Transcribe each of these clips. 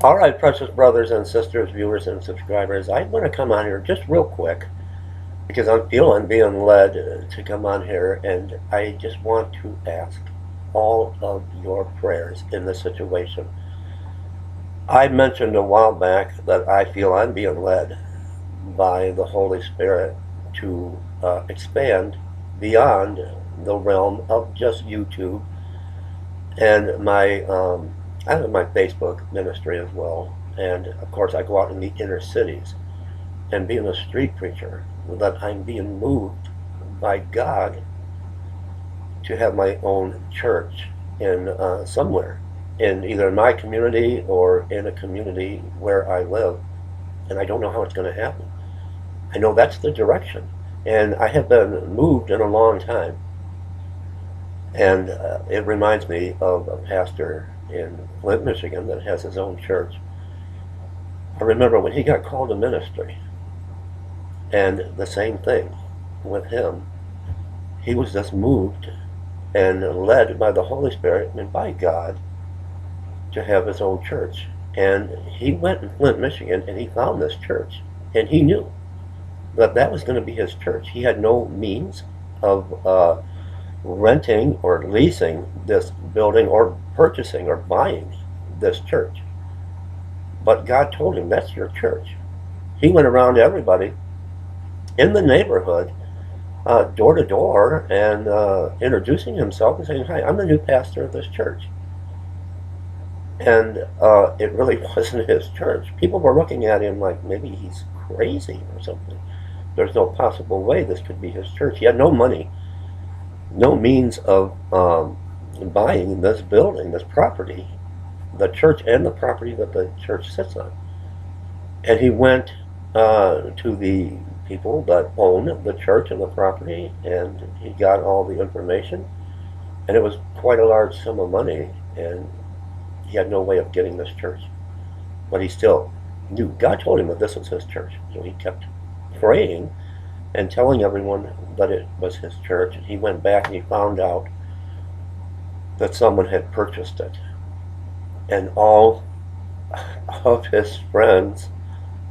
All right, precious brothers and sisters, viewers and subscribers, I want to come on here just real quick because I'm feeling being led to come on here, and I just want to ask all of your prayers in this situation. I mentioned a while back that I feel I'm being led by the Holy Spirit to expand beyond the realm of just YouTube and I have my Facebook ministry as well. And of course, I go out in the inner cities and being a street preacher, that I'm being moved by God to have my own church in somewhere, in either my community or in a community where I live. And I don't know how it's going to happen. I know that's the direction. And I have been moved in a long time. And it reminds me of a pastor in Flint, Michigan that has his own church. I remember when he got called to ministry, and the same thing with him. He was just moved and led by the Holy Spirit and by God to have his own church. And he went in Flint, Michigan, and he found this church. And he knew that that was going to be his church. He had no means of renting or leasing this building or purchasing or buying this church. But God told him, that's your church. He went around to everybody in the neighborhood, door to door, and introducing himself and saying, hi, I'm the new pastor of this church. And it really wasn't his church. People were looking at him like maybe he's crazy or something. There's no possible way this could be his church. He had no money, no means of buying this building, this property, the church and the property that the church sits on. And he went to the people that own the church and the property, and he got all the information. And it was quite a large sum of money, and he had no way of getting this church. But he still knew. God told him that this was his church. So he kept praying and telling everyone that it was his church. And he went back and he found out that someone had purchased it. And all of his friends,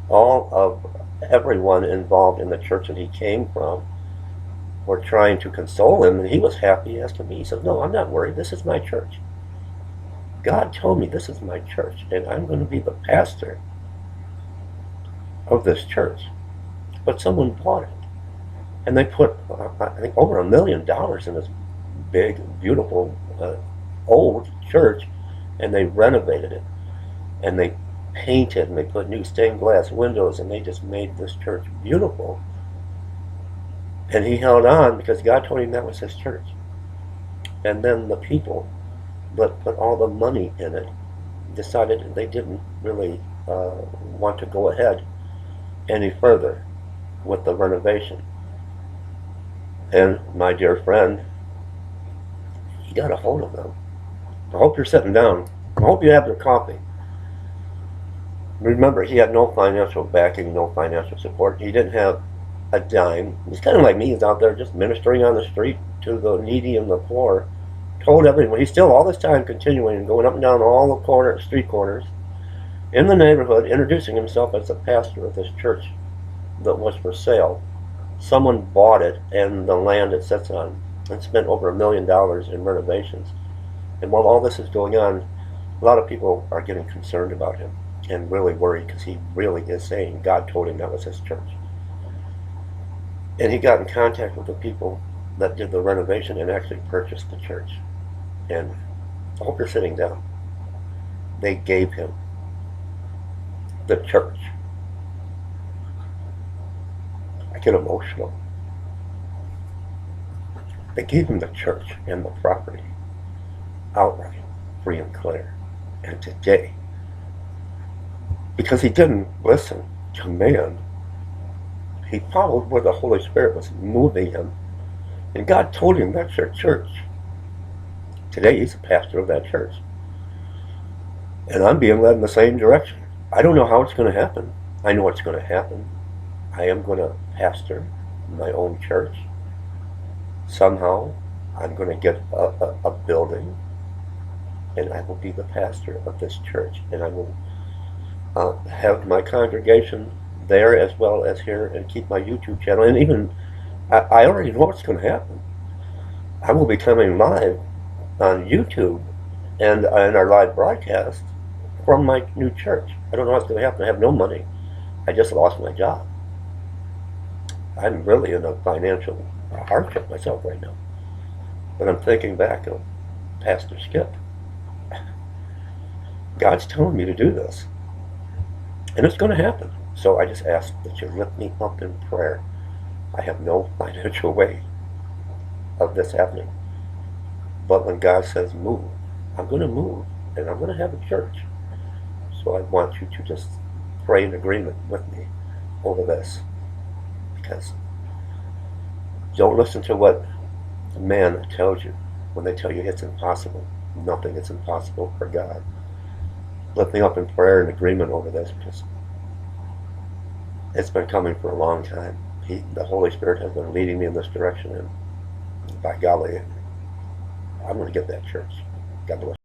all of everyone involved in the church that he came from, were trying to console him, and he was happy as can be. He said, no, I'm not worried. This is my church. God told me this is my church, and I'm going to be the pastor of this church. But someone bought it. And they put, I think, over $1 million in this big, beautiful, old church, and they renovated it. And they painted, and they put new stained glass windows, and they just made this church beautiful. And he held on because God told him that was his church. And then the people that put all the money in it decided they didn't really want to go ahead any further with the renovation. And my dear friend, he got a hold of them. I hope you're sitting down. I hope you have your coffee. Remember, he had no financial backing, no financial support. He didn't have a dime. He's kind of like me. He's out there just ministering on the street to the needy and the poor. Told everyone. He's still all this time continuing, going up and down all the street corners in the neighborhood, introducing himself as the pastor of this church that was for sale. Someone bought it and the land it sits on and spent over $1 million in renovations. And while all this is going on, a lot of people are getting concerned about him and really worried because he really is saying God told him that was his church. And he got in contact with the people that did the renovation and actually purchased the church. And I hope you're sitting down. They gave him the church. I get emotional. They gave him the church and the property outright, free and clear. And today, because he didn't listen to man, he followed where the Holy Spirit was moving him. And God told him, that's your church. Today, he's a pastor of that church. And I'm being led in the same direction. I don't know how it's going to happen. I know what's going to happen. I am going to pastor my own church. Somehow, I'm going to get a building, and I will be the pastor of this church. And I will have my congregation there as well as here, and keep my YouTube channel. And even I already know what's going to happen. I will be coming live on YouTube and in our live broadcast from my new church. I don't know what's going to happen. I have no money. I just lost my job. I'm really in a financial hardship myself right now. But I'm thinking back of Pastor Skip. God's telling me to do this. And it's going to happen. So I just ask that you lift me up in prayer. I have no financial way of this happening. But when God says move, I'm going to move. And I'm going to have a church. So I want you to just pray in agreement with me over this. Because don't listen to what man tells you when they tell you it's impossible. Nothing is impossible for God. Lift me up in prayer and agreement over this, because it's been coming for a long time. The Holy Spirit has been leading me in this direction, and by golly, I'm going to get that church. God bless.